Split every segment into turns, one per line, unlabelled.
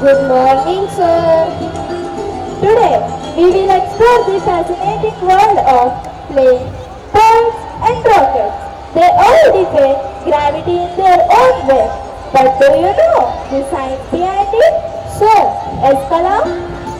Good morning, sir. Today, we will explore the fascinating world of planes, birds, and rockets. They all defy gravity in their own way. But do you know the science behind it? So, Kalam,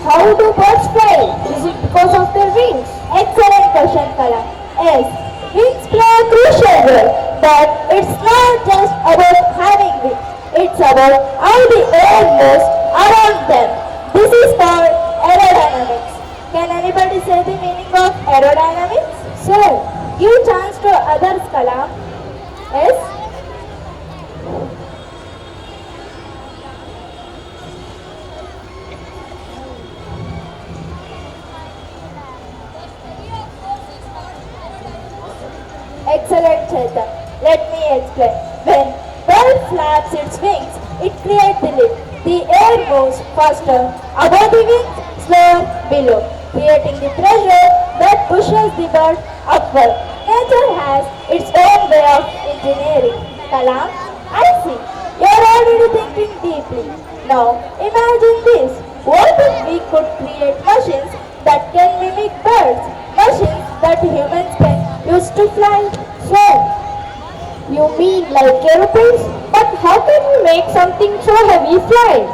how do birds fly? Is it because of their wings? Excellent question, Kalam. Yes, wings play a crucial role, but it's not just about having wings. It's about how the air moves around them. This is called aerodynamics. Can anybody say the meaning of aerodynamics? Sir, give chance to others, Kalam. Yes? Excellent, Chetan. Let me explain. When bird flaps its wings, it creates the lift. The air moves faster above the wings, slower below, creating the pressure that pushes the bird upward. Nature has its own way of engineering. Kalam, I see. You're already thinking deeply. Now, imagine this. What if we could create machines that can mimic birds? Machines that humans can use to fly? So, you mean like aeroplanes? But how can you make something so heavy fly?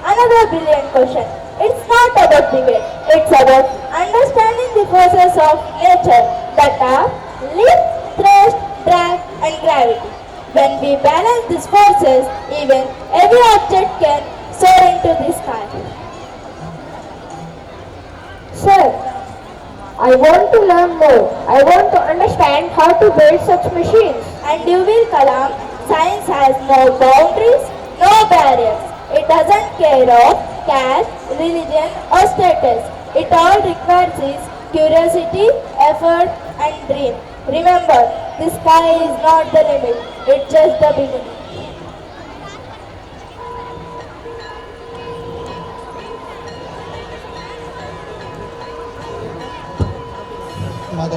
Another brilliant question. It's not about the weight. It's about understanding the forces of nature that are lift, thrust, drag, and gravity. When we balance these forces, even every object can soar into the sky. Sir, I want to learn more. I want to understand how to build such machines. And you will, Kalam. Science has no boundaries, no barriers. It doesn't care of caste, religion or status. It all requires is curiosity, effort and dream. Remember, the sky is not the limit. It's just the beginning.